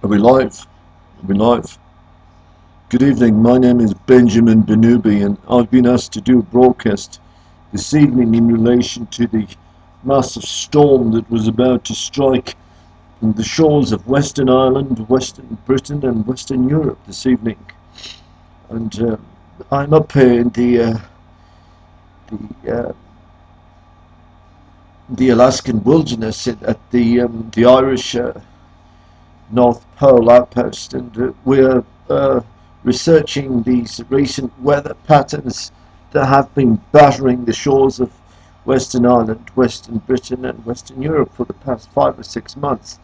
Are we live? Are we live? Good evening, my name is Benjamin Benubi and I've been asked to do a broadcast this evening in relation to the massive storm that was about to strike the shores of Western Ireland, Western Britain and Western Europe this evening. And I'm up here in the the Alaskan wilderness at the Irish North Pole outpost, and we're researching these recent weather patterns that have been battering the shores of Western Ireland, Western Britain and Western Europe for the past 5 or 6 months.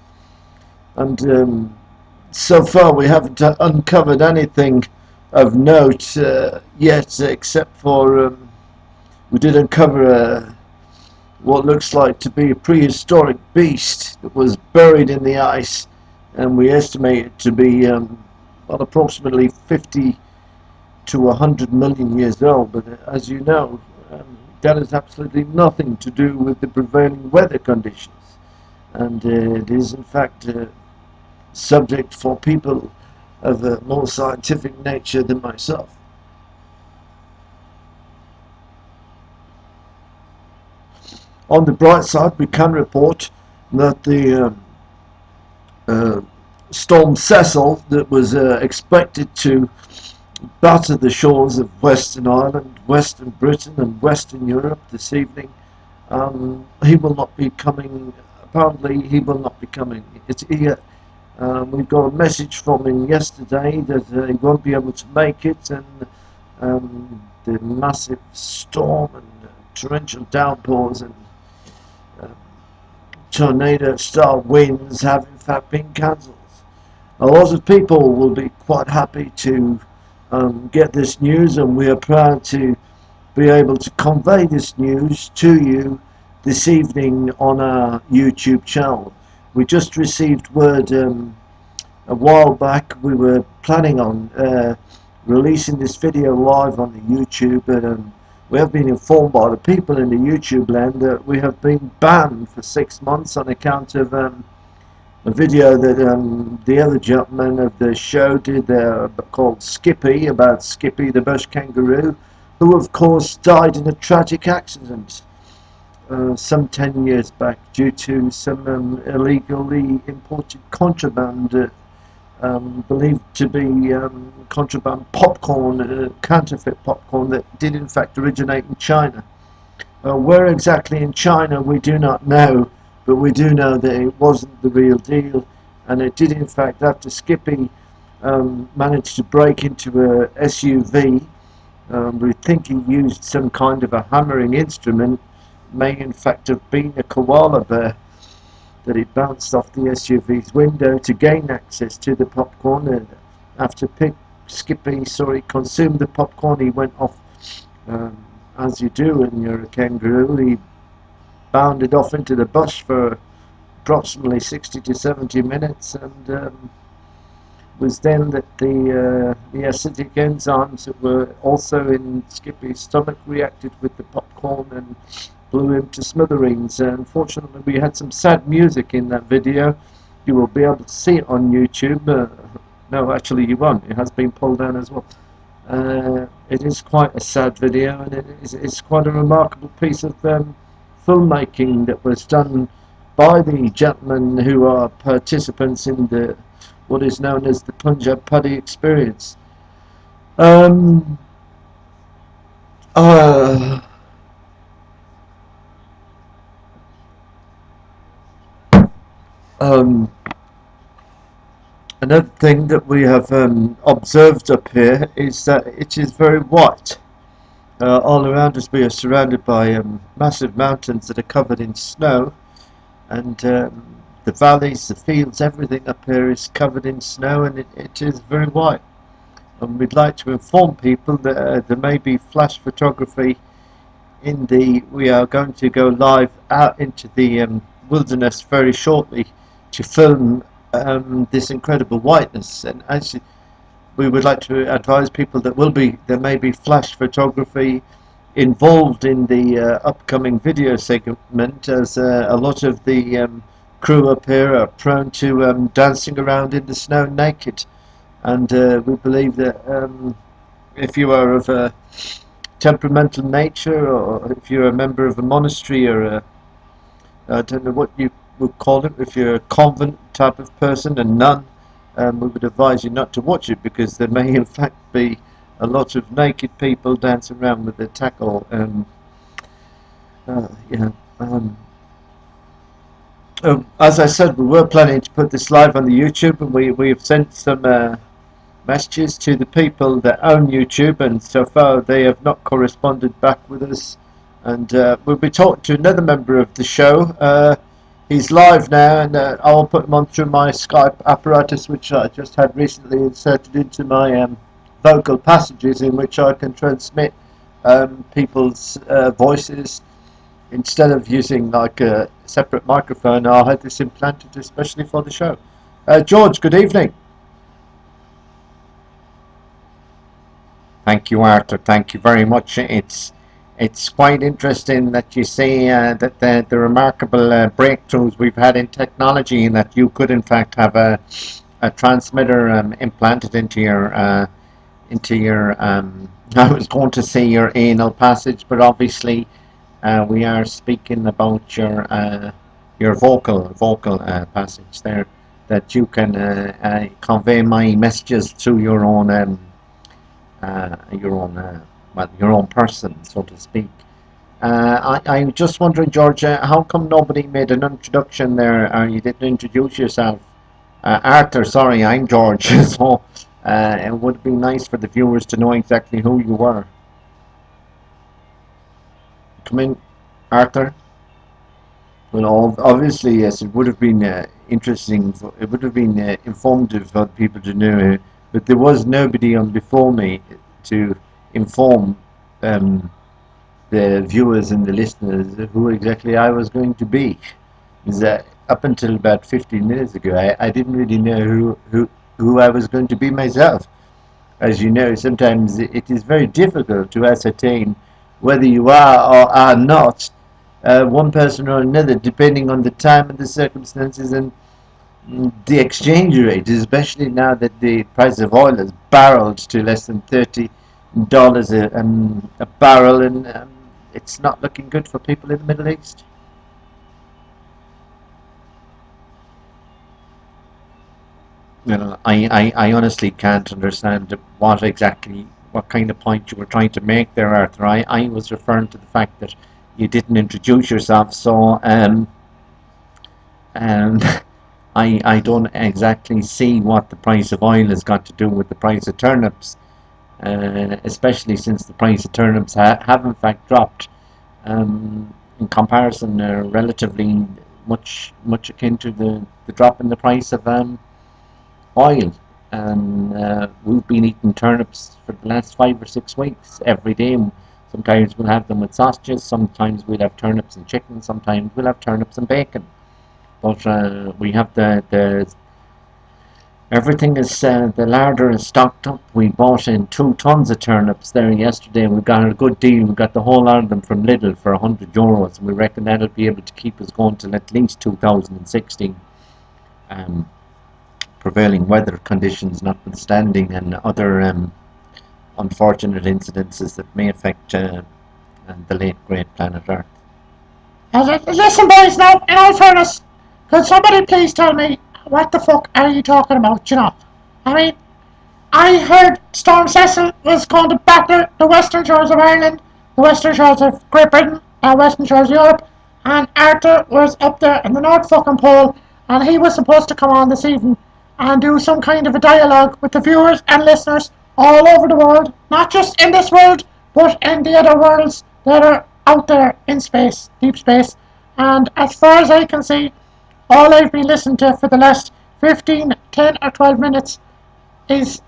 And so far we haven't uncovered anything of note yet, except for we did uncover what looks like to be a prehistoric beast that was buried in the ice, and we estimate it to be approximately 50 to 100 million years old. But as you know, that has absolutely nothing to do with the prevailing weather conditions, and it is in fact subject for people of a more scientific nature than myself. On the bright side, we can report that the Storm Cecil that was expected to batter the shores of Western Ireland, Western Britain and Western Europe this evening, he will not be coming. Apparently he will not be coming. We've got a message from him yesterday that he won't be able to make it, and the massive storm and torrential downpours and tornado-style winds have in fact been cancelled. A lot of people will be quite happy to get this news, and we are proud to be able to convey this news to you this evening on our YouTube channel. We just received word a while back. We were planning on releasing this video live on the YouTube, but we have been informed by the people in the YouTube land that we have been banned for 6 months on account of a video that the other gentleman of the show did called Skippy, about Skippy the bush kangaroo, who of course died in a tragic accident some 10 years back due to some illegally imported contraband, believed to be contraband popcorn, counterfeit popcorn that did in fact originate in China. Where exactly in China we do not know, but we do know that it wasn't the real deal, and it did in fact, after Skippy managed to break into a SUV, we think he used some kind of a hammering instrument, may in fact have been a koala bear, that he bounced off the SUV's window to gain access to the popcorn. And after Skippy consumed the popcorn, he went off, as you do when you're a kangaroo. He bounded off into the bush for approximately 60 to 70 minutes, and was then that the acidic enzymes that were also in Skippy's stomach reacted with the popcorn and blew him to smithereens. Unfortunately, we had some sad music in that video. You will be able to see it on YouTube. No, actually you won't. It has been pulled down as well. It is quite a sad video, and it's quite a remarkable piece of filmmaking that was done by the gentlemen who are participants in what is known as the Punjab Putty experience. Another thing that we have observed up here is that it is very white. All around us we are surrounded by massive mountains that are covered in snow, and the valleys, the fields, everything up here is covered in snow, and it is very white. And we'd like to inform people that there may be flash photography we are going to go live out into the wilderness very shortly to film this incredible whiteness. And actually, we would like to advise people that there may be flash photography involved in the upcoming video segment, as a lot of the crew up here are prone to dancing around in the snow naked, and we believe that if you are of a temperamental nature, or if you're a member of a monastery, or I don't know what you would call it, if you're a convent type of person, a nun, we would advise you not to watch it, because there may in fact be a lot of naked people dancing around with their tackle. Yeah. As I said, we were planning to put this live on the YouTube, and we've sent some messages to the people that own YouTube, and so far they have not corresponded back with us. And we'll be talking to another member of the show. He's live now, and I'll put him on through my Skype apparatus, which I just had recently inserted into my vocal passages, in which I can transmit people's voices. Instead of using like a separate microphone, I had this implanted especially for the show. George, good evening. Thank you, Arthur. Thank you very much. It's quite interesting that you say that the remarkable breakthroughs we've had in technology, and that you could in fact have a transmitter implanted into your I was going to say your anal passage, but obviously we are speaking about your vocal passage there, that you can convey my messages through your own your own person, so to speak. I'm just wondering, George, how come nobody made an introduction there? You didn't introduce yourself. Arthur, sorry, I'm George. So it would be nice for the viewers to know exactly who you were. Come in, Arthur. Well, obviously, yes, it would have been interesting. It would have been informative for people to know, but there was nobody on before me to inform the viewers and the listeners who exactly I was going to be. Is that up until about 15 minutes ago, I didn't really know who I was going to be myself. As you know, sometimes it is very difficult to ascertain whether you are or are not one person or another, depending on the time and the circumstances and the exchange rate, especially now that the price of oil has barreled to less than $30 a barrel, and it's not looking good for people in the Middle East. You know, I honestly can't understand what kind of point you were trying to make there, Arthur. I was referring to the fact that you didn't introduce yourself, so and I don't exactly see what the price of oil has got to do with the price of turnips, especially since the price of turnips have in fact dropped in comparison, relatively much akin to the drop in the price of oil. And we've been eating turnips for the last 5 or 6 weeks every day. Sometimes we'll have them with sausages, sometimes we'll have turnips and chicken, sometimes we'll have turnips and bacon. But we have everything is, the larder is stocked up. We bought in 2 tons of turnips there yesterday. We got a good deal. We got the whole lot of them from Lidl for €100, and we reckon that'll be able to keep us going till at least 2016. Prevailing weather conditions notwithstanding, and other unfortunate incidences that may affect the late great planet Earth. Listen, boys, now, in all fairness, could somebody please tell me what the fuck are you talking about, you know? I mean, I heard Storm Cecil was going to batter the western shores of Ireland, the western shores of Great Britain, western shores of Europe, and Arthur was up there in the North fucking Pole, and he was supposed to come on this evening and do some kind of a dialogue with the viewers and listeners all over the world, not just in this world, but in the other worlds that are out there in space, deep space. And as far as I can see, all I've been listening to for the last 15, 10 or 12 minutes is,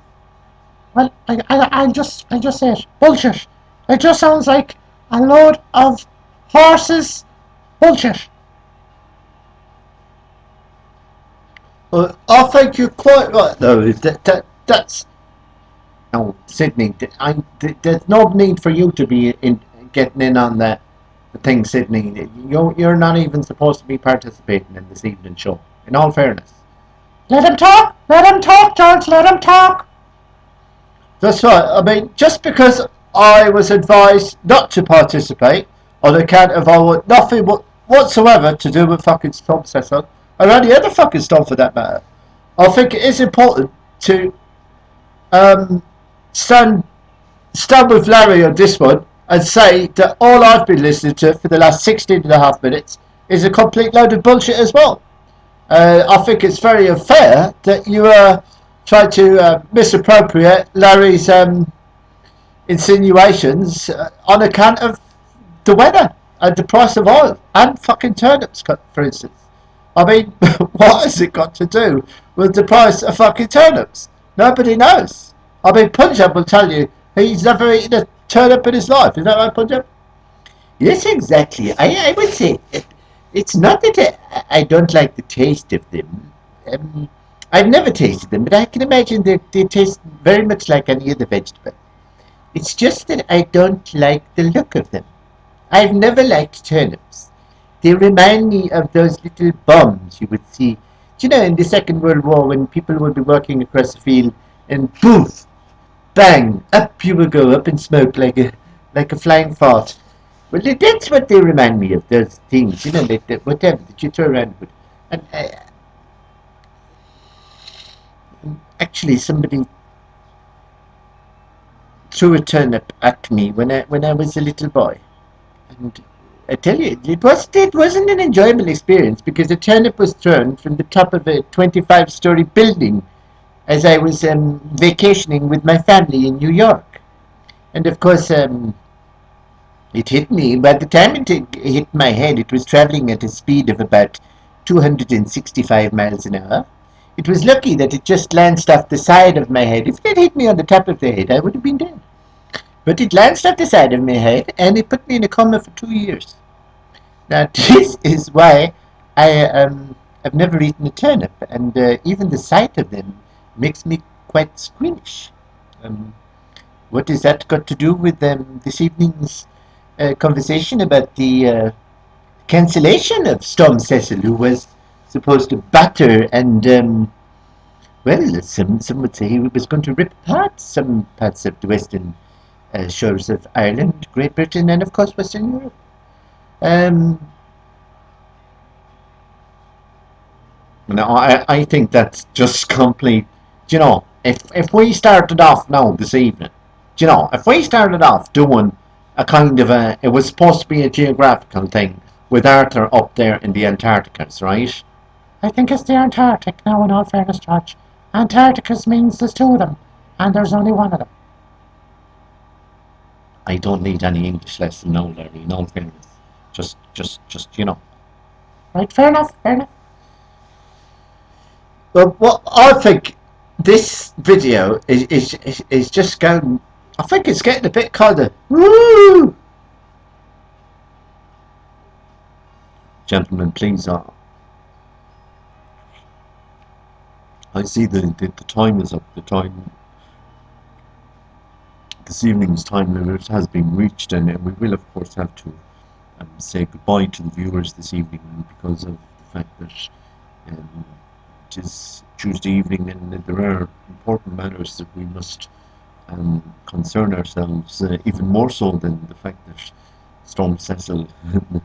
well, I'll just say it, bullshit. It just sounds like a load of horses bullshit. Well, I think you're quite right, though. That's no, Sydney. There's no need for you to be getting in on that. thing, Sydney. You're not even supposed to be participating in this evening show. In all fairness. Let him talk. Let him talk, George. Let him talk. That's right. I mean, just because I was advised not to participate on account of nothing whatsoever to do with fucking Storm Cecil, or any other fucking Storm for that matter, I think it is important to stand with Larry on this one and say that all I've been listening to for the last 16 and a half minutes is a complete load of bullshit as well. I think it's very unfair that you try to misappropriate Larry's insinuations on account of the weather and the price of oil and fucking turnips, for instance. I mean, what has it got to do with the price of fucking turnips? Nobody knows. I mean, Punjab will tell you he's never eaten a turnip in his life. Is that right, Punjab? Yes, exactly. I would say it's not that I don't like the taste of them. I've never tasted them, but I can imagine that they taste very much like any other vegetable. It's just that I don't like the look of them. I've never liked turnips. They remind me of those little bombs you would see, you know, in the Second World War when people would be working across the field and poof, bang, up you would go, up in smoke like a flying fart. Well, that's what they remind me of, those things, you know, like whatever that you throw around with. And actually, somebody threw a turnip at me when I was a little boy. And I tell you, it wasn't an enjoyable experience because the turnip was thrown from the top of a 25-story building as I was vacationing with my family in New York. And of course, it hit me. By the time it hit my head, it was traveling at a speed of about 265 miles an hour. It was lucky that it just glanced off the side of my head. If it had hit me on the top of the head, I would have been dead. But it glanced off the side of my head, and it put me in a coma for 2 years. Now, this is why I've never eaten a turnip, and even the sight of them makes me quite squeamish. What has that got to do with this evening's conversation about the cancellation of Storm Cecil, who was supposed to batter and, well, some would say he was going to rip apart some parts of the western shores of Ireland, Great Britain, and of course Western Europe. No, I think that's just complete. You know, if we started off now this evening, you know, if we started off doing a kind of it was supposed to be a geographical thing with Arthur up there in the Antarcticas, right? I think it's the Antarctic now, in all fairness, George. Antarcticus means there's two of them, and there's only one of them. I don't need any English lesson now, Larry, in all fairness. Just, you know. Right, fair enough, fair enough. But what I think this video is just going. I think it's getting a bit kind of woo. Gentlemen, please. I see the time is up. The time. This evening's time limit has been reached, and we will, of course, have to say goodbye to the viewers this evening because of the fact that it is Tuesday evening and there are important matters that we must concern ourselves even more so than the fact that Storm Cecil, the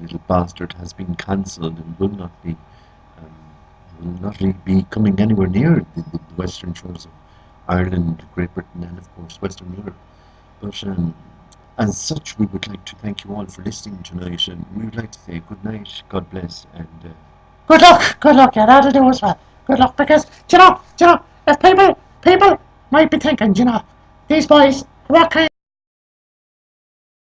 little bastard, has been cancelled and will not really be coming anywhere near the western shores of Ireland, Great Britain, and of course Western Europe. But as such, we would like to thank you all for listening tonight, and we would like to say good night, God bless, and good luck, yeah, that'll do as well. Good luck, because, you know, if people might be thinking, you know, these boys, what kind